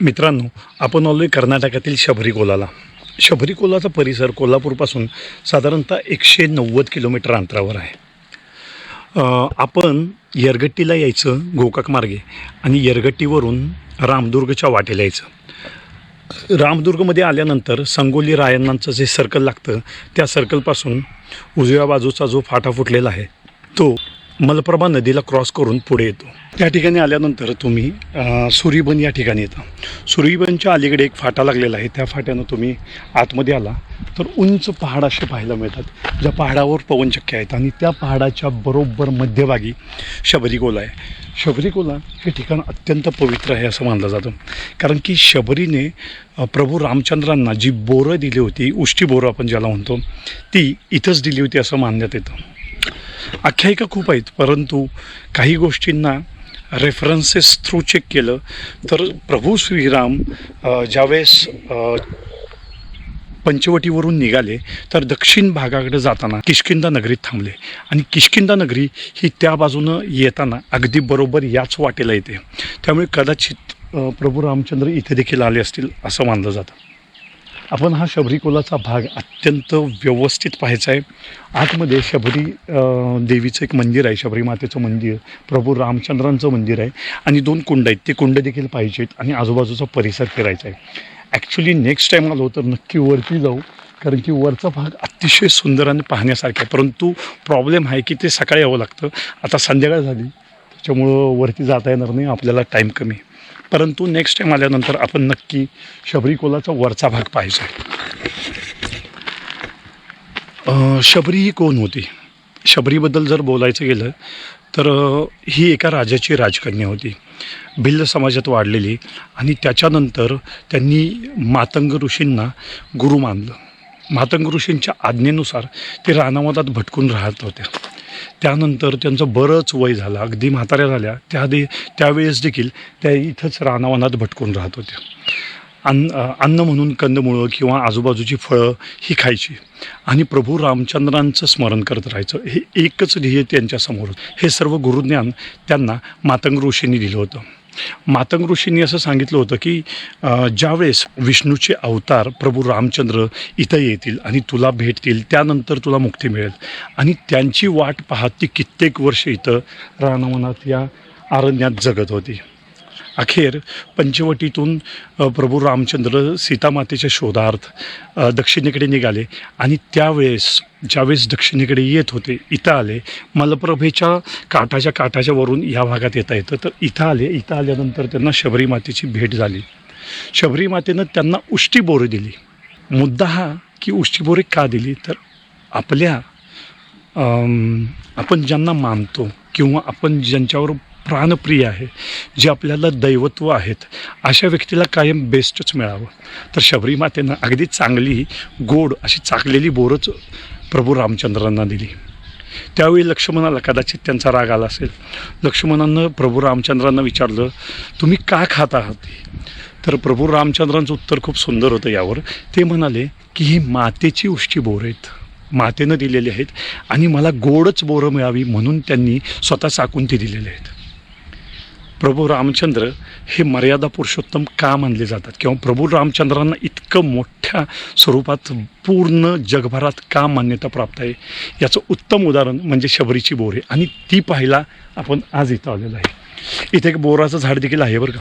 मित्रांनो, आपण आलो आहे कर्नाटकातील शबरीकोलाला. शबरीकोलाचा परिसर कोल्हापूरपासून साधारणतः 190 किलोमीटर अंतरावर आहे. आपण येरगट्टीला यायचं गोकाक मार्गे आणि येरगट्टीवरून रामदुर्गच्या वाटेला यायचं. रामदुर्गमध्ये आल्यानंतर संगोली रायण्णांचं जे सर्कल लागतं त्या सर्कलपासून उजव्या बाजूचा जो फाटा फुटलेला आहे तो मलप्रभा नदीला क्रॉस करून पुढे येतो. त्या ठिकाणी आल्यानंतर तुम्ही सुरीबन या ठिकाणी येता. सुरीबनच्या अलीकडे एक फाटा लागलेला आहे. त्या फाट्यानं तुम्ही आतमध्ये आला तर उंच पहाड असे पाहायला मिळतात, ज्या पहाडावर पवनचक्क्या आहेत आणि त्या पहाडाच्या बरोबर मध्यभागी शबरीकोला आहे. शबरीकोला हे ठिकाण अत्यंत पवित्र आहे असं मानलं जातं, कारण की शबरीने प्रभू रामचंद्रांना जी बोरं दिली होती, उष्टी बोरं आपण ज्याला म्हणतो, ती इथंच दिली होती असं मानण्यात येतं. आख्यायिका खूप आहेत, परंतु काही गोष्टींना रेफरन्सेस थ्रू चेक केलं तर प्रभू श्रीराम ज्यावेळेस पंचवटीवरून निघाले तर दक्षिण भागाकडे जाताना किष्किंधा नगरीत थांबले आणि किष्किंधा नगरी ही त्या बाजूनं येताना अगदी बरोबर याच वाटेला येते. त्यामुळे कदाचित प्रभू रामचंद्र इथे देखील आले असतील असं मानलं जातं. आपण हा शबरीकोलाचा भाग अत्यंत व्यवस्थित पाहायचा आहे. आतमध्ये शबरी देवीचं एक मंदिर आहे, शबरी मातेचं मंदिर, प्रभू रामचंद्रांचं मंदिर आहे आणि 2 कुंड आहेत. ते कुंड देखील पाहिजेत आणि आजूबाजूचा परिसर फिरायचा आहे. ॲक्च्युली नेक्स्ट टाईम आलो तर नक्की वरती जाऊ, कारण की वरचा भाग अतिशय सुंदर आणि पाहण्यासारखा आहे. परंतु प्रॉब्लेम आहे की ते सकाळी यावं लागतं. आता संध्याकाळ झाली त्याच्यामुळं वरती जाता येणार नाही, आपल्याला टाईम कमी. परंतु नेक्स्ट टाईम आल्यानंतर आपण नक्की शबरीकोलाचा वरचा भाग पाहायचा आहे. शबरी ही कोण होती? शबरीबद्दल जर बोलायचं गेलं तर ही एका राजाची राजकन्या होती, भिल्ल समाजात वाढलेली, आणि त्याच्यानंतर त्यांनी मातंग ऋषींना गुरु मानलं. मातंग ऋषींच्या आज्ञेनुसार ते रानावनात भटकून राहत होत्या. त्यानंतर त्यांचं बरंच वय झालं, अगदी म्हाताऱ्या झाल्या, त्यावेळेस देखील त्या इथंच रानावनात भटकून राहत होत्या. अन्न म्हणून कंदमुळं किंवा आजूबाजूची फळं ही खायची आणि प्रभू रामचंद्रांचं स्मरण करत राहायचं. हे एकच ध्येय त्यांच्यासमोर. हे सर्व गुरुज्ञान त्यांना मातंग ऋषींनी दिलं होतं. मातंग ऋषींनी असं सांगितलं होतं की ज्यावेळेस विष्णूचे अवतार प्रभू रामचंद्र इथं येतील आणि तुला भेटतील, त्यानंतर तुला मुक्ती मिळेल. आणि त्यांची वाट पाहत ती कित्येक वर्ष इथं रानावनात या अरण्यात जगत होती. अखेर पंचवटीतून प्रभू रामचंद्र सीतामातेच्या शोधार्थ दक्षिणेकडे निघाले आणि ज्यावेळेस दक्षिणेकडे येत होते, इथं आले. मलप्रभेच्या काठाच्या वरून या भागात येतं तर इथं आले. इथं आल्यानंतर त्यांना शबरी मातेची भेट झाली. शबरी मातेनं त्यांना उष्टी बोरं दिली. मुद्दा हा की उष्टी बोरे का दिली तर आपण ज्यांना मानतो किंवा आपण ज्यांच्यावर प्राणप्रिय आहे, जे आपल्याला दैवत्व आहेत, अशा व्यक्तीला कायम बेस्टच मिळावं. तर शबरी मातेनं अगदी चांगली गोड अशी चाकलेली बोरच प्रभू रामचंद्रांना दिली. त्यावेळी लक्ष्मणाला कदाचित त्यांचा राग आला असेल. लक्ष्मणानं प्रभू रामचंद्रांना विचारलं, तुम्ही का खात आहात? तर प्रभू रामचंद्रांचं उत्तर खूप सुंदर होतं यावर. ते म्हणाले की ही मातेची उष्टी बोरं आहेत, मातेनं दिलेली आहेत आणि मला गोडच बोरं मिळावी म्हणून त्यांनी स्वतः चाकून ती दिलेली आहेत. प्रभू रामचंद्र हे मर्यादा पुरुषोत्तम का मानले जातात किंवा प्रभू रामचंद्रांना इतकं मोठ्या स्वरूपात पूर्ण जगभरात का मान्यता प्राप्त आहे, याचं उत्तम उदाहरण म्हणजे शबरीची बोरे. आणि ती पाहायला आपण आज इथं आलेलो आहे. इथे एक बोराचं झाड देखील आहे बरं का.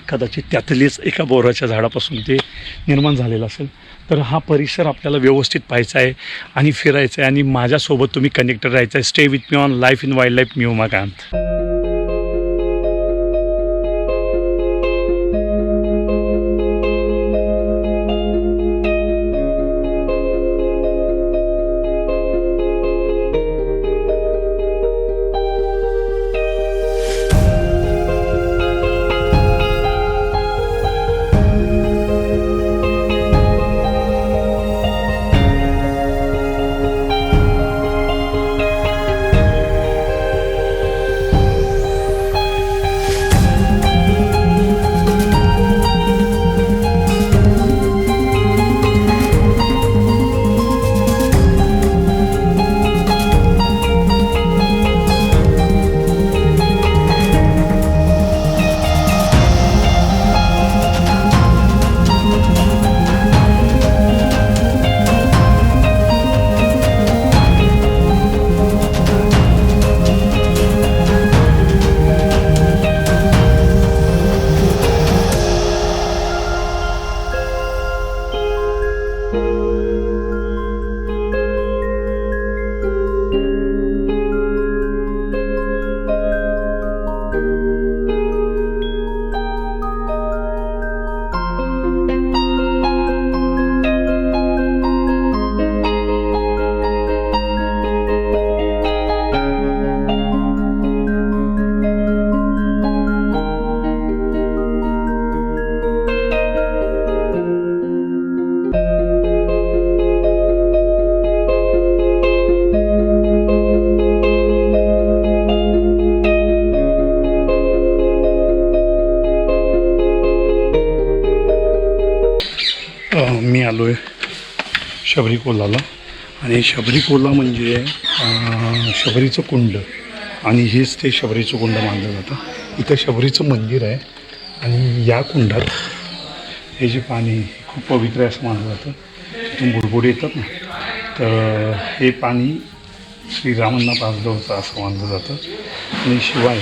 कदाचित त्यातलीच एका बोराच्या झाडापासून ते निर्माण झालेलं असेल. तर हा परिसर आपल्याला व्यवस्थित पाहायचा आहे आणि फिरायचं आहे आणि माझ्यासोबत तुम्ही कनेक्टेड राहायचं आहे. Stay with me on life in wild life, मी उमाकांत. आलो आहे शबरी कोलाला. आणि शबरी कोला म्हणजे शबरीचं कुंड, आणि हेच ते शबरीचं कुंड मानलं जातं. इथं शबरीचं मंदिर आहे आणि या कुंडात हे जे पाणी खूप पवित्र आहे असं मानलं जातं. तिथून बुडबुडे येतात ना, तर हे पाणी श्रीरामांना पाजलं होतं असं मानलं जातं. आणि शिवाय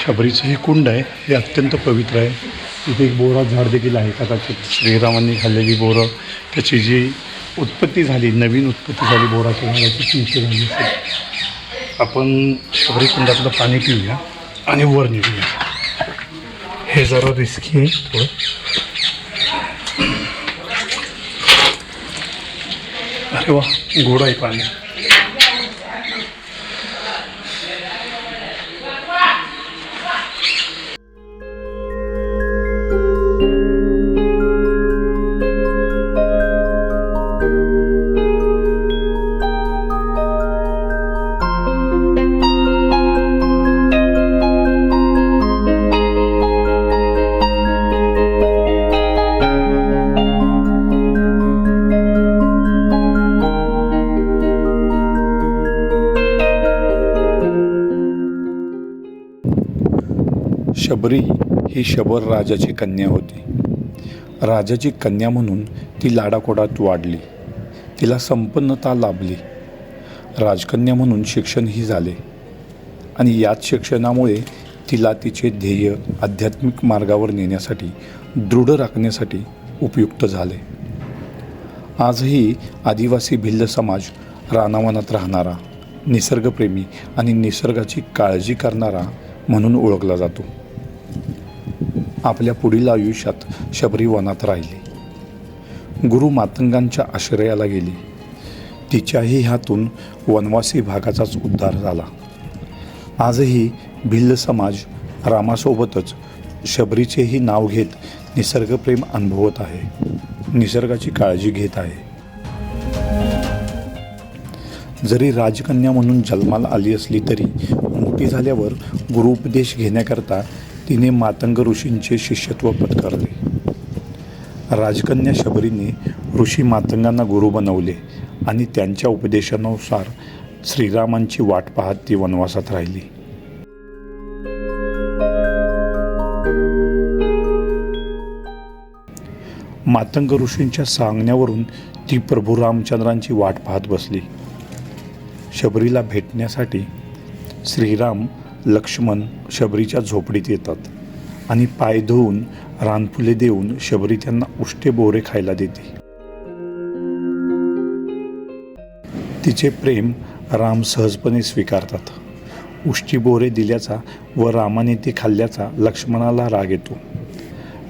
शबरीचं हे कुंड आहे हे अत्यंत पवित्र आहे. इथे एक बोरा झाड देखील आहे. कदाचित श्रीरामांनी खाल्लेली बोरं, त्याची जी उत्पत्ती झाली, नवीन उत्पत्ती झाली बोराच्या झाडाची, ती इथे झाली असेल. आपण शबरी कुंडातलं पाणी पिऊया आणि वर निघूया. हे जरा रिस्की आहे थोडं. अरे वा, गोड आहे पाणी. शबरी ही शबर राजाची कन्या होती. राजाची कन्या म्हणून ती लाडाकोडात वाढली. तिला संपन्नता लाभली. राजकन्या म्हणून शिक्षणही झाले आणि याच शिक्षणामुळे तिला तिचे ध्येय आध्यात्मिक मार्गावर नेण्यासाठी, दृढ राखण्यासाठी उपयुक्त झाले. आजही आदिवासी भिल्ल समाज रानावनात राहणारा, निसर्गप्रेमी आणि निसर्गाची काळजी करणारा म्हणून ओळखला जातो. आपल्या पुढील आयुष्यात शबरी वनात राहिली. गुरु मातंगांच्या आश्रयाला गेली. तिच्याही हातून वनवासी भागाचाच उद्धार झाला. आजही भिल्ल समाज रामासोबतच शबरीचेही नाव घेत निसर्गप्रेम अनुभवत आहे, निसर्गाची काळजी घेत आहे. जरी राजकन्या म्हणून जन्माला आली असली तरी मोठी झाल्यावर गुरुपदेश घेण्याकरता तिने मातंग ऋषींचे शिष्यत्व पत्करले. राजकन्या शबरीने ऋषी मातंगांना गुरु बनवले आणि त्यांच्या उपदेशानुसार श्रीरामांची वाट पाहत ती वनवासात राहिली. मातंग ऋषींच्या सांगण्यावरून ती प्रभू रामचंद्रांची वाट पाहत बसली. शबरीला भेटण्यासाठी श्रीराम, लक्ष्मण शबरीच्या झोपडीत येतात आणि पाय धुवून रानफुले देऊन शबरी त्यांना उष्टे बोरे खायला देते. तिचे प्रेम राम सहजपणे स्वीकारतात. उष्टी बोरे दिल्याचा व रामाने ते खाल्ल्याचा लक्ष्मणाला राग येतो.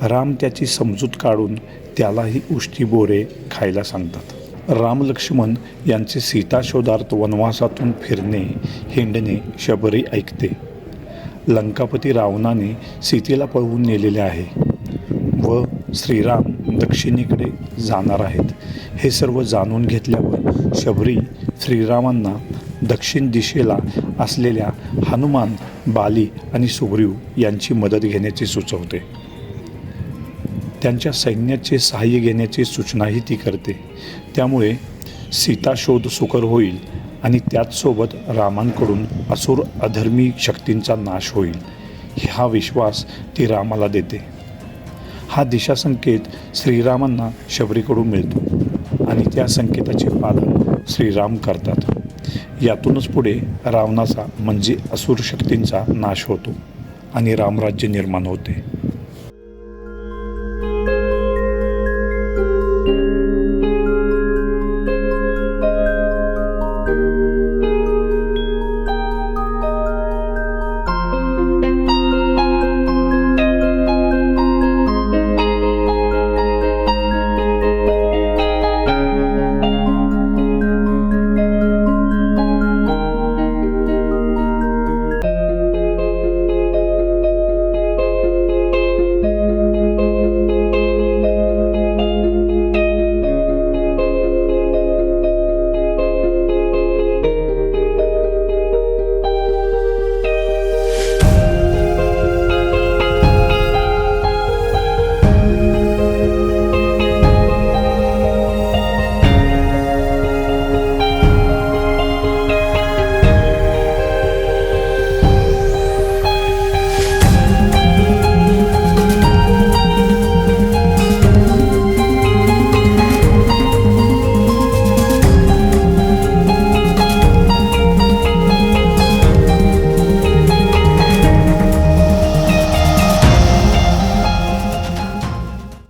राम त्याची समजूत काढून त्यालाही उष्टी बोरे खायला सांगतात. राम लक्ष्मण यांचे सीताशोधार्थ वनवासातून फिरणे, हिंडणे शबरी ऐकते. लंकापती रावणाने सीतेला पळवून नेलेले आहे व श्रीराम दक्षिणेकडे जाणार आहेत हे सर्व जाणून घेतल्यावर शबरी श्रीरामांना दक्षिण दिशेला असलेल्या हनुमान, बाली आणि सुग्रीव यांची मदत घेण्याचे सुचवते. त्यांच्या सैन्याचे सहाय्य घेण्याची सूचनाही ती करते. त्यामुळे सीताशोध सुकर होईल आणि त्याचसोबत रामांकडून असुर अधर्मी शक्तींचा नाश होईल हा विश्वास ती रामाला देते. हा दिशासंकेत श्रीरामांना शबरीकडून मिळतो आणि त्या संकेताचे पालन श्रीराम करतात. यातूनच पुढे रावणाचा म्हणजे असुर शक्तींचा नाश होतो आणि रामराज्य निर्माण होते.